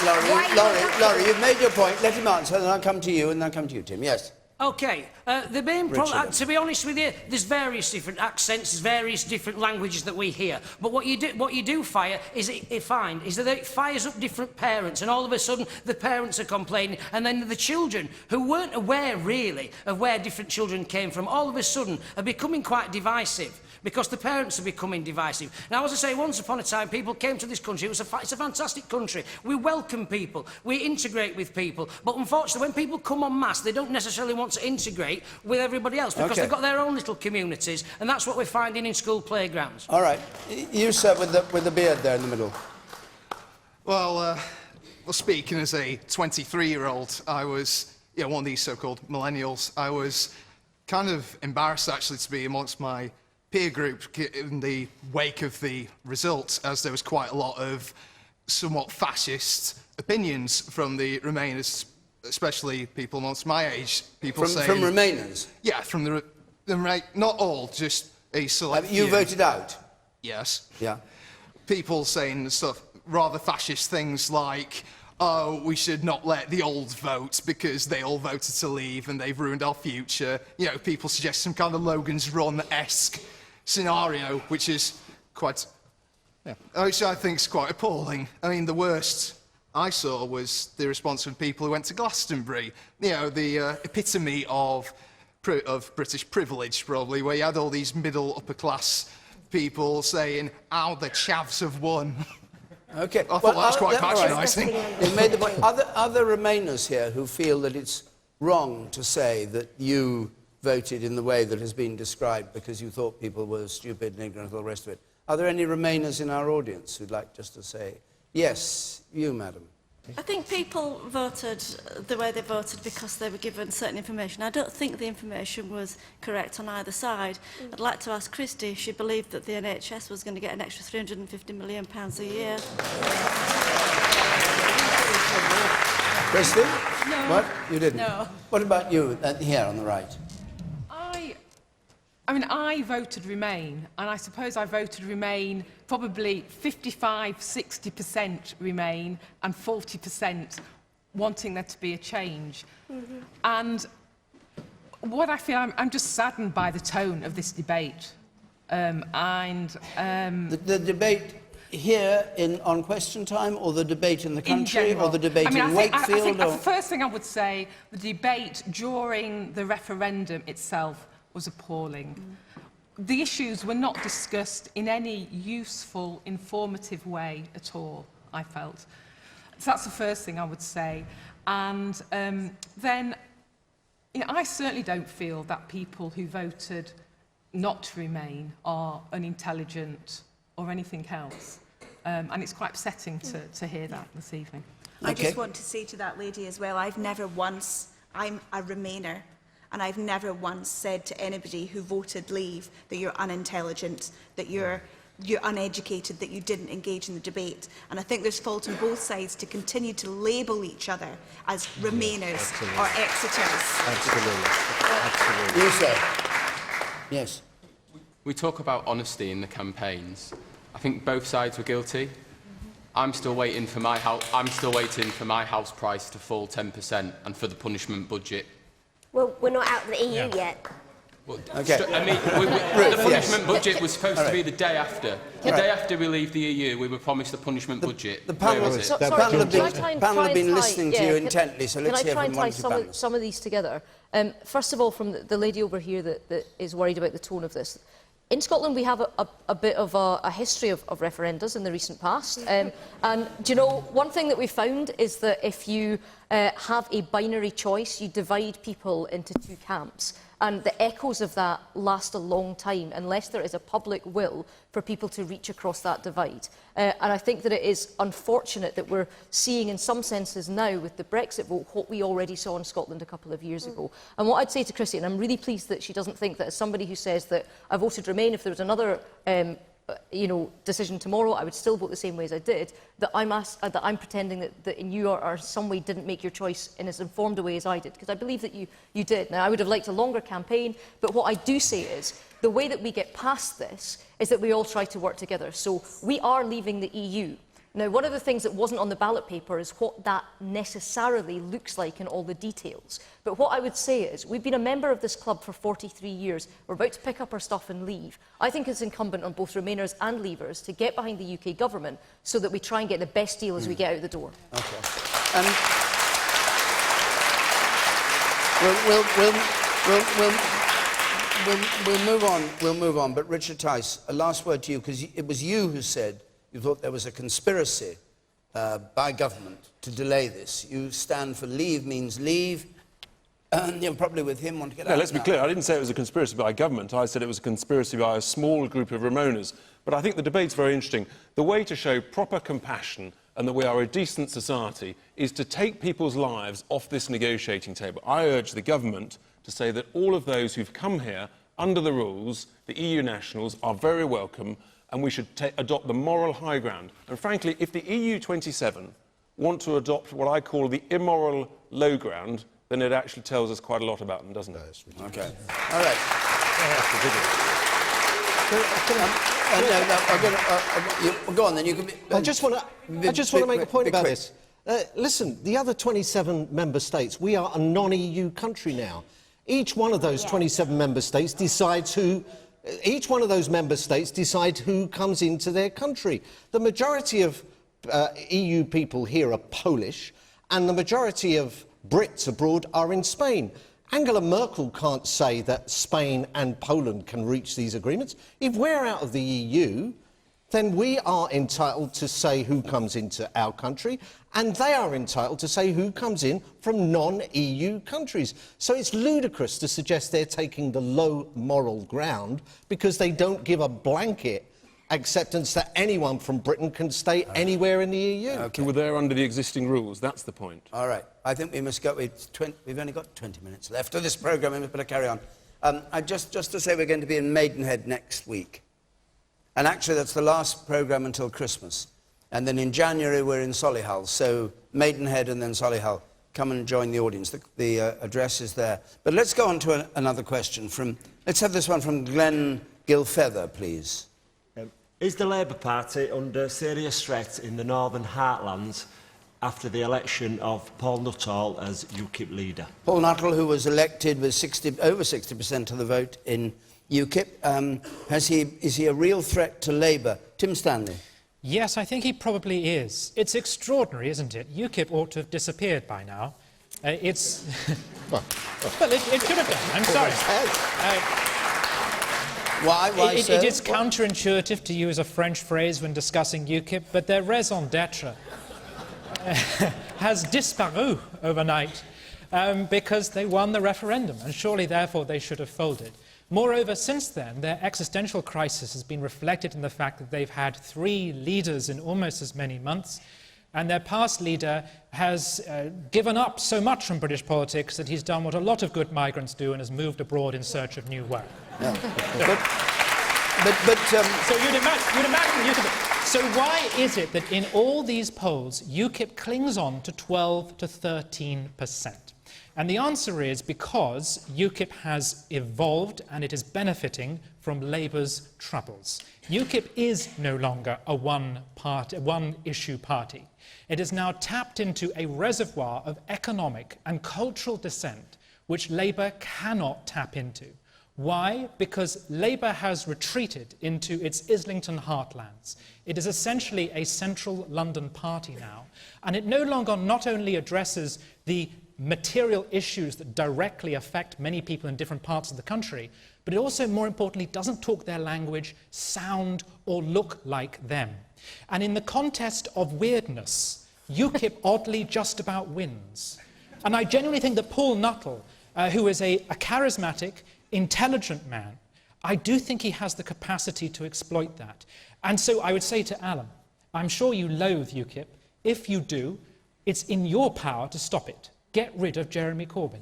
Laurie, you've made your point. Let him answer, and then I'll come to you, and then I'll come to you, Tim. Yes. OK, the main problem, to be honest with you, there's various different accents, there's various different languages that we hear. But what you do find is that it fires up different parents, and all of a sudden the parents are complaining, and then the children, who weren't aware really of where different children came from, all of a sudden are becoming quite divisive. Because the parents are becoming divisive. Now, as I say, once upon a time, people came to this country. It's a fantastic country. We welcome people. We integrate with people. But unfortunately, when people come en masse, they don't necessarily want to integrate with everybody else because they've got their own little communities, and that's what we're finding in school playgrounds. All right. You, sir, with the beard there in the middle. Well, speaking as a 23-year-old, I was, one of these so-called millennials. I was kind of embarrassed, actually, to be amongst my peer group in the wake of the results, as there was quite a lot of somewhat fascist opinions from the Remainers, especially people amongst my age. People saying... From Remainers? Yeah, from the not all, just a select few. You voted out? Yes. Yeah. People saying stuff, rather fascist things like, oh, we should not let the old vote because they all voted to leave and they've ruined our future. People suggest some kind of Logan's Run-esque scenario, which is quite... which I think is quite appalling. I mean, the worst I saw was the response from people who went to Glastonbury. The epitome of British privilege, probably, where you had all these middle, upper-class people saying, "Ow, the chavs have won." OK. I thought that was quite patronising. You made the point. Other Remainers here who feel that it's wrong to say that you voted in the way that has been described because you thought people were stupid and ignorant and all the rest of it. Are there any Remainers in our audience who'd like just to say, yes, you, madam? I think people voted the way they voted because they were given certain information. I don't think the information was correct on either side. I'd like to ask Christy if she believed that the NHS was going to get an extra £350 million a year. Christy? No. What? You didn't? No. What about you, here on the right? I voted Remain, and I suppose I voted Remain probably 55–60% Remain and 40% wanting there to be a change. And what I feel, I'm just saddened by the tone of this debate. The debate here on Question Time, or the debate in the country, or the debate in Wakefield? I think the first thing I would say, the debate during the referendum itself was appalling. The issues were not discussed in any useful, informative way at all, I felt. So that's the first thing I would say. And then, I certainly don't feel that people who voted not to Remain are unintelligent or anything else. And it's quite upsetting to hear that this evening. I just want to say to that lady as well, I'm a Remainer, and I've never once said to anybody who voted Leave that you're unintelligent, that you're uneducated, that you didn't engage in the debate. And I think there's fault on both sides to continue to label each other as Remainers or Exeters. Absolutely. You say? Yes. We talk about honesty in the campaigns. I think both sides were guilty. I'm still waiting for my house price to fall 10% and for the punishment budget. Well, we're not out of the EU yet. Well, I mean, the punishment budget was supposed to be the day after. The day after we leave the EU, we were promised the punishment budget. The panel have been listening to you intently, so let's hear from one of your panelists. Some of these together. First of all, from the lady over here that is worried about the tone of this. In Scotland, we have a bit of a history of referendums in the recent past. And, do you know, one thing that we found is that if you have a binary choice. You divide people into two camps. And the echoes of that last a long time unless there is a public will for people to reach across that divide. And I think that it is unfortunate that we're seeing in some senses now with the Brexit vote what we already saw in Scotland a couple of years ago. And what I'd say to Chrissy, and I'm really pleased that she doesn't think that as somebody who says that I voted Remain, if there was another decision tomorrow, I would still vote the same way as I did, that I'm pretending that you are in some way didn't make your choice in as informed a way as I did, because I believe that you did. Now, I would have liked a longer campaign, but what I do say is the way that we get past this is that we all try to work together. So we are leaving the EU. Now, one of the things that wasn't on the ballot paper is what that necessarily looks like in all the details. But what I would say is, we've been a member of this club for 43 years. We're about to pick up our stuff and leave. I think it's incumbent on both Remainers and Leavers to get behind the UK government so that we try and get the best deal as we get out the door. Okay. We'll move on. We'll move on. But Richard Tice, a last word to you, because it was you who said you thought there was a conspiracy by government to delay this. You stand for leave means leave, and you're probably with him want to get out. Let's be clear. I didn't say it was a conspiracy by government. I said it was a conspiracy by a small group of Remoaners. But I think the debate's very interesting. The way to show proper compassion and that we are a decent society is to take people's lives off this negotiating table. I urge the government to say that all of those who've come here under the rules, the EU nationals, are very welcome, and we should adopt the moral high ground. And frankly, if the EU27 want to adopt what I call the immoral low ground, then it actually tells us quite a lot about them, doesn't it? Okay. All right. Go on, then you can be... I just want to make a point about this. Listen, the other 27 member states, we are a non-EU country now. Each one of those 27 member states decides who... Each one of those member states decides who comes into their country. The majority of EU people here are Polish, and the majority of Brits abroad are in Spain. Angela Merkel can't say that Spain and Poland can reach these agreements. If we're out of the EU, then we are entitled to say who comes into our country, and they are entitled to say who comes in from non-EU countries. So it's ludicrous to suggest they're taking the low moral ground because they don't give a blanket acceptance that anyone from Britain can stay anywhere in the EU. Okay. Well, they're under the existing rules, that's the point. All right. I think we must go... We've only got 20 minutes left of this programme, we better carry on. Just to say we're going to be in Maidenhead next week. And actually, that's the last programme until Christmas. And then in January, we're in Solihull. So Maidenhead and then Solihull. Come and join the audience. The address is there. But let's go on to another question. Let's have this one from Glenn Gilfeather, please. Is the Labour Party under serious threat in the Northern Heartlands after the election of Paul Nuttall as UKIP leader? Paul Nuttall, who was elected with over 60% of the vote in UKIP, is he a real threat to Labour? Tim Stanley. Yes, I think he probably is. It's extraordinary, isn't it? UKIP ought to have disappeared by now. Well, it could have done. I'm sorry. Why so? It is counterintuitive to use a French phrase when discussing UKIP, but their raison d'être has disparu overnight because they won the referendum, and surely, therefore, they should have folded. Moreover, since then, their existential crisis has been reflected in the fact that they've had 3 leaders in almost as many months, and their past leader has given up so much from British politics that he's done what a lot of good migrants do and has moved abroad in search of new work. No. So you'd imagine UKIP. So why is it that in all these polls, UKIP clings on to 12 to 13%? And the answer is because UKIP has evolved and it is benefiting from Labour's troubles. UKIP is no longer a one-issue party. It is now tapped into a reservoir of economic and cultural dissent which Labour cannot tap into. Why? Because Labour has retreated into its Islington heartlands. It is essentially a central London party now, and it no longer not only addresses the material issues that directly affect many people in different parts of the country, but it also, more importantly, doesn't talk their language, sound or look like them. And in the contest of weirdness, UKIP oddly just about wins. And I genuinely think that Paul Nuttall, who is a charismatic, intelligent man, I do think he has the capacity to exploit that. And so I would say to Alan, I'm sure you loathe UKIP. If you do, it's in your power to stop it. Get rid of Jeremy Corbyn.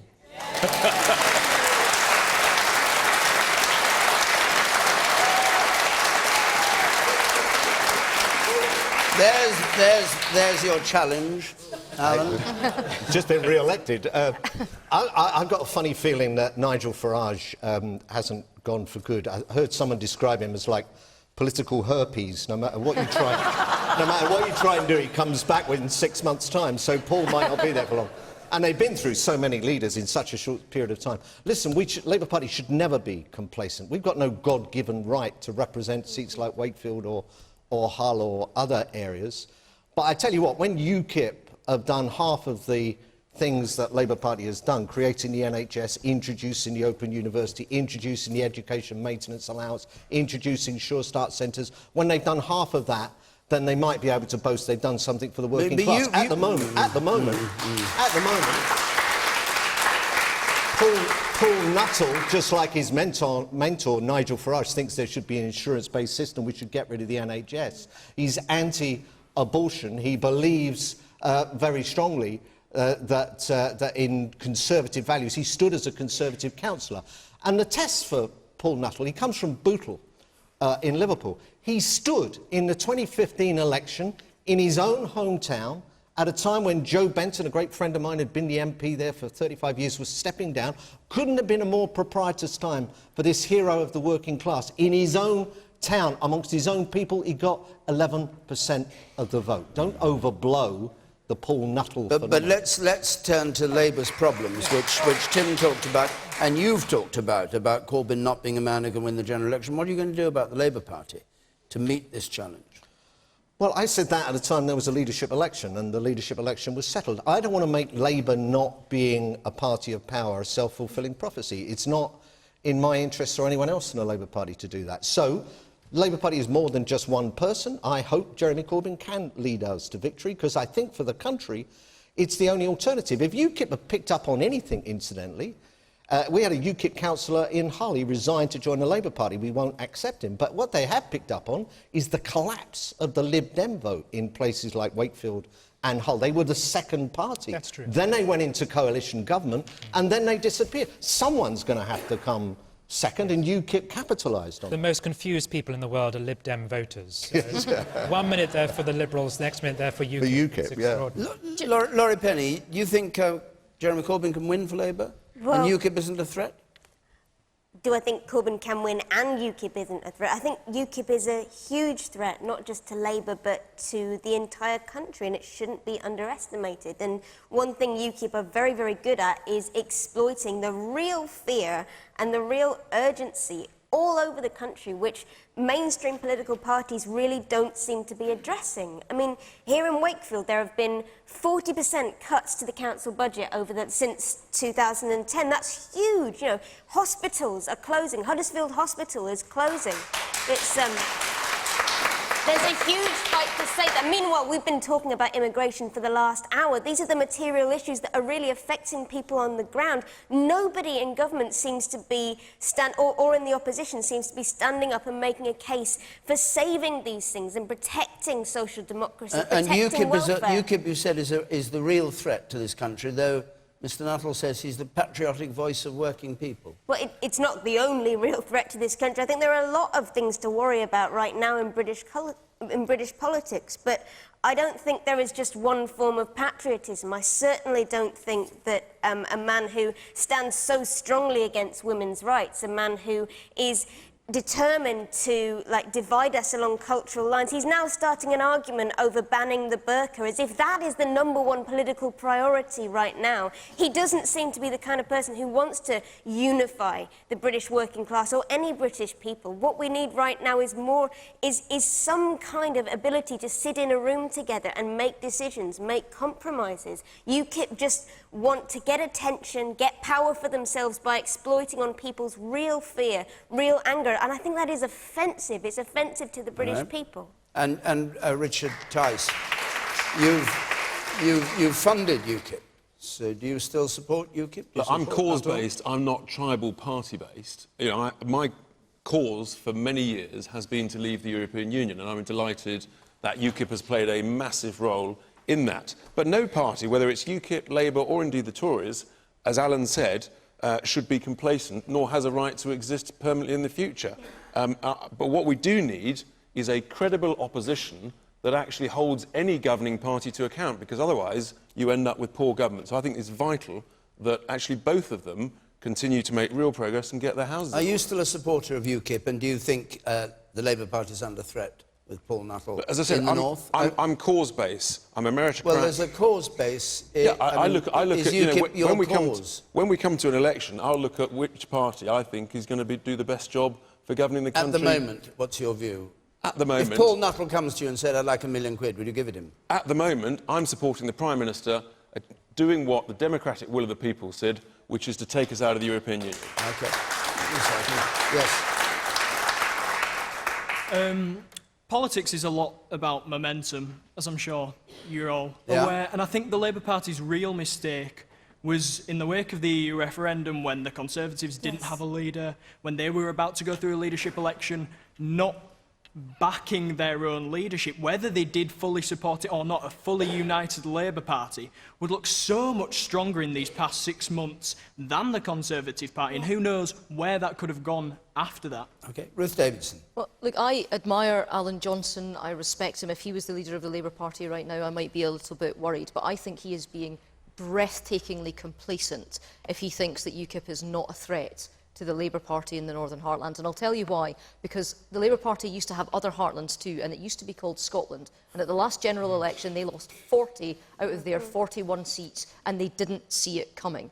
There's your challenge, Alan. Just been re-elected. I've got a funny feeling that Nigel Farage hasn't gone for good. I heard someone describe him as like political herpes. No matter what you try and do, he comes back within 6 months' time. So Paul might not be there for long. And they've been through so many leaders in such a short period of time. Listen, Labour Party should never be complacent. We've got no God-given right to represent seats like Wakefield or Hull or other areas. But I tell you what, when UKIP have done half of the things that Labour Party has done, creating the NHS, introducing the Open University, introducing the Education Maintenance Allowance, introducing Sure Start centres, when they've done half of that, then they might be able to boast they've done something for the working class. At the moment, Paul Nuttall, just like his mentor Nigel Farage, thinks there should be an insurance-based system. We should get rid of the NHS. He's anti-abortion. He believes very strongly that in conservative values, he stood as a conservative councillor. And the test for Paul Nuttall, he comes from Bootle in Liverpool. He stood in the 2015 election in his own hometown at a time when Joe Benton, a great friend of mine, had been the MP there for 35 years, was stepping down. Couldn't have been a more propitious time for this hero of the working class. In his own town, amongst his own people, he got 11% of the vote. Don't overblow the Paul Nuttall phenomenon. But let's turn to Labour's problems, which Tim talked about, and you've talked about Corbyn not being a man who can win the general election. What are you going to do about the Labour Party to meet this challenge? Well, I said that at a time there was a leadership election, and the leadership election was settled. I don't want to make Labour not being a party of power a self-fulfilling prophecy. It's not in my interest or anyone else in the Labour Party to do that. So, the Labour Party is more than just one person. I hope Jeremy Corbyn can lead us to victory, because I think for the country, it's the only alternative. If UKIP have picked up on anything, incidentally, we had a UKIP councillor in Hull. He resigned to join the Labour Party. We won't accept him. But what they have picked up on is the collapse of the Lib Dem vote in places like Wakefield and Hull. They were the second party. That's true. Then they went into coalition government, and then they disappeared. Someone's going to have to come second, and UKIP capitalised on it. The most confused people in the world are Lib Dem voters. So 1 minute they're for the Liberals, next minute they're for UKIP. For UKIP, yeah. Laurie Penny, do you think Jeremy Corbyn can win for Labour? Well, and UKIP isn't a threat? Do I think Corbyn can win and UKIP isn't a threat? I think UKIP is a huge threat, not just to Labour, but to the entire country, and it shouldn't be underestimated. And one thing UKIP are very, very good at is exploiting the real fear and the real urgency all over the country, which mainstream political parties really don't seem to be addressing. I mean, here in Wakefield, there have been 40% cuts to the council budget since 2010. That's huge. You know, hospitals are closing. Huddersfield Hospital is closing. It's there's a huge fight to say that. Meanwhile, we've been talking about immigration for the last hour. These are the material issues that are really affecting people on the ground. Nobody in government seems to be or in the opposition seems to be standing up and making a case for saving these things and protecting social democracy, And protecting welfare. UKIP, you said, is the real threat to this country, though Mr Nuttall says he's the patriotic voice of working people. Well, it's not the only real threat to this country. I think there are a lot of things to worry about right now in British politics, but I don't think there is just one form of patriotism. I certainly don't think that a man who stands so strongly against women's rights, a man who is determined to divide us along cultural lines. He's now starting an argument over banning the burqa, as if that is the #1 political priority right now. He doesn't seem to be the kind of person who wants to unify the British working class or any British people. What we need right now is some kind of ability to sit in a room together and make decisions, make compromises. UKIP just want to get attention, get power for themselves by exploiting on people's real fear, real anger. And I think that is offensive. It's offensive to the British people. And Richard Tice, You've funded UKIP. So do you still support UKIP? Look, I'm cause-based, I'm not tribal party-based. You know, my cause for many years has been to leave the European Union, and I'm delighted that UKIP has played a massive role in that. But no party, whether it's UKIP, Labour or indeed the Tories, as Alan said, should be complacent, nor has a right to exist permanently in the future. But what we do need is a credible opposition that actually holds any governing party to account, because otherwise you end up with poor government. So I think it's vital that actually both of them continue to make real progress and get their houses. Are you still a supporter of UKIP, and do you think the Labour Party is under threat with Paul Nuttall as I said, in the north? I'm cause-based. I'm a meritocrat. Well, there's a cause base. Yeah, I look at, you know, when we come to an election, I'll look at which party I think is going to do the best job for governing the country. At the moment, what's your view? At the moment... If Paul Nuttall comes to you and said, I'd like £1 million, would you give it him? At the moment, I'm supporting the Prime Minister doing what the democratic will of the people said, which is to take us out of the European Union. OK. Yes. Politics is a lot about momentum, as I'm sure you're all aware, and I think the Labour Party's real mistake was in the wake of the EU referendum, when the Conservatives didn't have a leader, when they were about to go through a leadership election, not backing their own leadership. Whether they did fully support it or not, a fully united Labour Party would look so much stronger in these past 6 months than the Conservative Party, and who knows where that could have gone after that. OK. Ruth Davidson. Well, look, I admire Alan Johnson. I respect him. If he was the leader of the Labour Party right now, I might be a little bit worried. But I think he is being breathtakingly complacent if he thinks that UKIP is not a threat to the Labour Party in the Northern Heartland. And I'll tell you why. Because the Labour Party used to have other heartlands too, and it used to be called Scotland. And at the last general election, they lost 40 out of their 41 seats, and they didn't see it coming.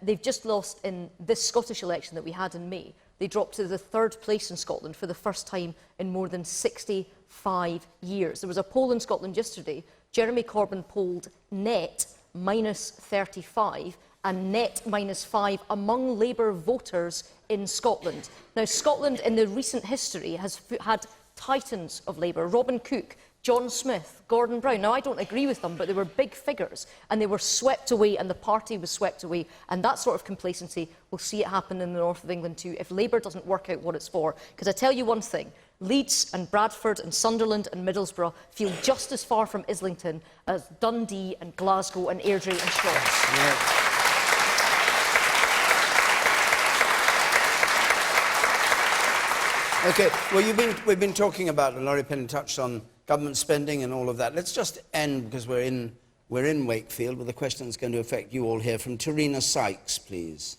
They've just lost in this Scottish election that we had in May. They dropped to the 3rd place in Scotland for the first time in more than 65 years. There was a poll in Scotland yesterday. Jeremy Corbyn polled net -35 and net -5 among Labour voters in Scotland. Now, Scotland in the recent history has had titans of Labour: Robin Cook, John Smith, Gordon Brown. Now, I don't agree with them, but they were big figures, and they were swept away, and the party was swept away. And that sort of complacency, we'll see it happen in the north of England too, if Labour doesn't work out what it's for. Because I tell you one thing, Leeds and Bradford and Sunderland and Middlesbrough feel just as far from Islington as Dundee and Glasgow and Airdrie and Shropshire. Yeah. OK, well, we've been talking about, and Laurie Penny touched on government spending and all of that. Let's just end, because we're in Wakefield, with a question that's going to affect you all here. From Tarina Sykes, please.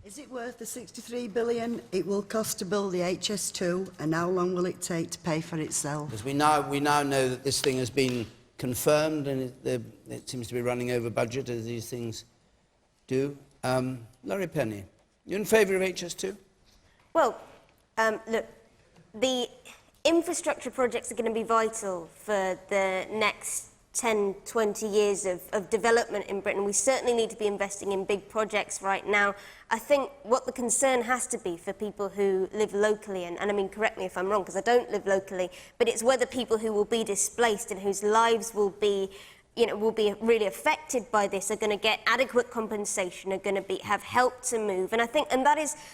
Is it worth the £63 billion it will cost to build the HS2, and how long will it take to pay for itself? Because we now know that this thing has been confirmed, and it seems to be running over budget, as these things do. Laurie Penny, you in favour of HS2? Well, look, the infrastructure projects are going to be vital for the next 10, 20 years of development in Britain. We certainly need to be investing in big projects right now. I think what the concern has to be for people who live locally, and I mean, correct me if I'm wrong, because I don't live locally, but it's whether people who will be displaced and whose lives will be really affected by this are going to get adequate compensation, are going to have help to move. And I think,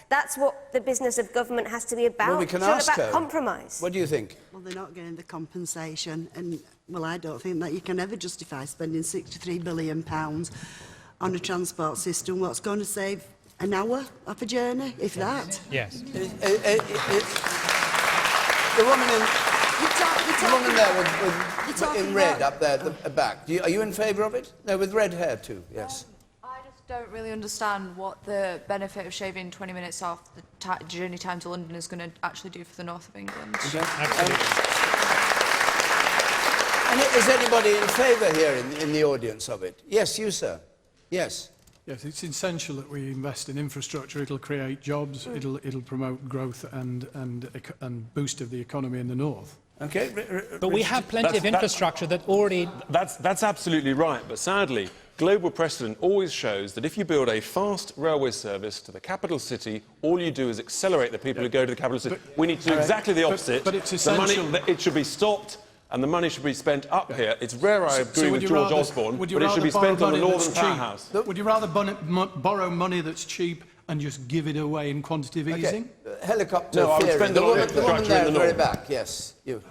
that's what the business of government has to be about. Well, we can it's not ask about her. Compromise. What do you think? Well, they're not getting the compensation, and, well, I don't think that you can ever justify spending £63 billion on a transport system. What's going to save an hour of a journey, if that? Yes. The woman there in red up there at the back. Are you in favour of it? No, with red hair too, yes. I just don't really understand what the benefit of shaving 20 minutes off the journey time to London is going to actually do for the north of England. Okay. And is anybody in favour here in the audience of it? Yes, you, sir. Yes. Yes, it's essential that we invest in infrastructure. It'll create jobs. It'll promote growth and boost of the economy in the north. Okay, but we have plenty of infrastructure that already... That's absolutely right, but sadly, global precedent always shows that if you build a fast railway service to the capital city, all you do is accelerate the people who go to the capital city. We need to do exactly the opposite. But it's essential... it should be stopped, and the money should be spent up here. It's rare I agree with would you George rather- Osborne, would you but it should rather be spent borrow on the money Northern that's cheap? Powerhouse. Would you rather borrow money that's cheap and just give it away in quantitative easing? Helicopter No, I would theory. spend The all woman, the the woman infrastructure there in at the the very north. back, yes, you.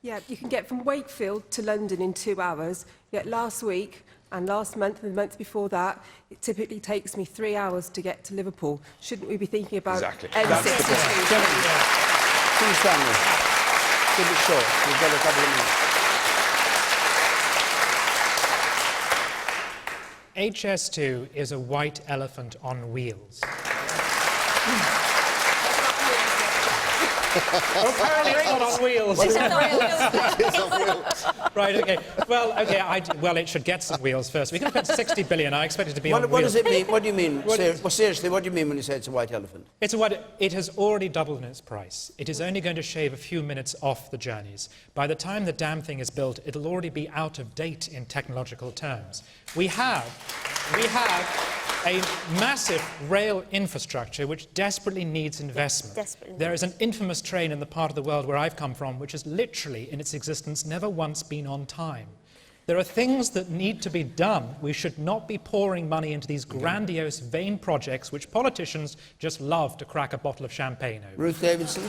Yeah, you can get from Wakefield to London in 2 hours, yet last week and last month and the month before that, it typically takes me 3 hours to get to Liverpool. Shouldn't we be thinking about Exactly. M62? That's the point. Please stand there. Keep it short. We've got a couple of minutes. HS2 is a white elephant on wheels. Apparently it's not on wheels. It's on wheels. Right, OK. Well, OK, it should get some wheels first. We can spend 60 billion. I expect it to be on wheels. What does it mean? What do you mean? Seriously, what do you mean when you say it's a white elephant? It's a white... It has already doubled in its price. It is only going to shave a few minutes off the journeys. By the time the damn thing is built, it'll already be out of date in technological terms. We have a massive rail infrastructure which desperately needs investment. There is an infamous train in the part of the world where I've come from which has literally, in its existence, never once been on time. There are things that need to be done. We should not be pouring money into these grandiose, vain projects which politicians just love to crack a bottle of champagne over. Ruth Davidson?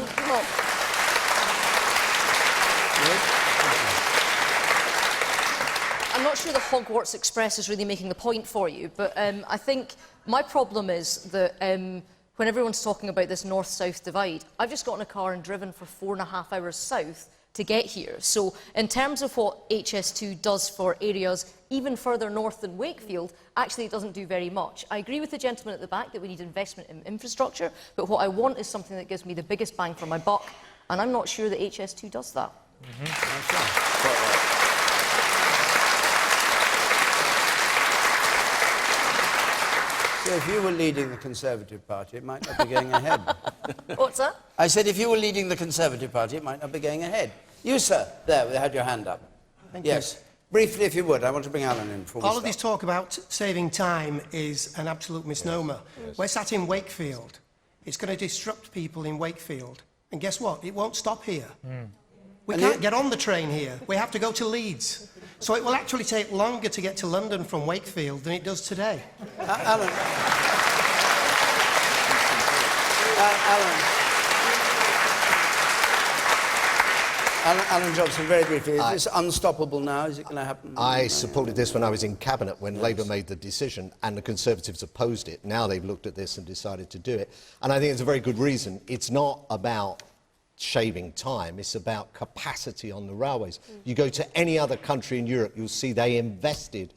I'm not sure the Hogwarts Express is really making the point for you, but I think my problem is that when everyone's talking about this north-south divide, I've just got in a car and driven for 4.5 hours south to get here. So in terms of what HS2 does for areas even further north than Wakefield, actually it doesn't do very much. I agree with the gentleman at the back that we need investment in infrastructure, but what I want is something that gives me the biggest bang for my buck, and I'm not sure that HS2 does that. So if you were leading the Conservative Party, it might not be going ahead. What's that? I said if you were leading the Conservative Party, it might not be going ahead. You, sir, there, we had your hand up. Thank you. Yes. Briefly, if you would, I want to bring Alan in before we All start. of this talk about saving time is an absolute misnomer. Yes. We're sat in Wakefield. It's going to disrupt people in Wakefield. And guess what? It won't stop here. We can't get on the train here. We have to go to Leeds. So it will actually take longer to get to London from Wakefield than it does today. Alan. Alan Johnson, very briefly, is this unstoppable now? Is it going to happen? I supported this when I was in Cabinet, when Labour made the decision, and the Conservatives opposed it. Now they've looked at this and decided to do it. And I think it's a very good reason. It's not about shaving time, it's about capacity on the railways. You go to any other country in Europe, you'll see they invested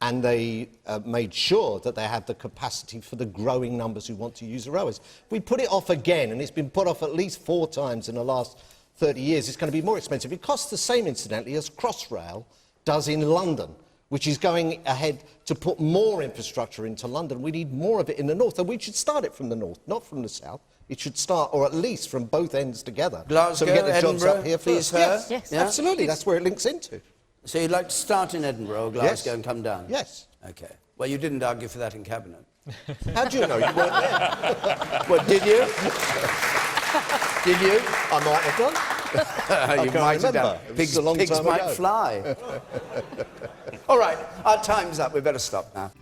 and they made sure that they had the capacity for the growing numbers who want to use the railways. We put it off again, and it's been put off at least 4 times in the last 30 years. It's going to be more expensive. It costs the same, incidentally, as Crossrail does in London, which is going ahead to put more infrastructure into London. We need more of it in the north, and we should start it from the north, not from the south. It should start, or at least from both ends together. Glasgow, so we get the jobs Edinburgh, up here please, first. her? Yes, Yeah? absolutely. That's where it links into. So you'd like to start in Edinburgh or Glasgow Yes. and come down? Yes. OK. Well, you didn't argue for that in Cabinet. How do you know? You weren't there. Well, did you? Did you? I might have done. You can't might have remember. done. It was a long Pigs time might ago. fly. All right, our time's up. We better stop now.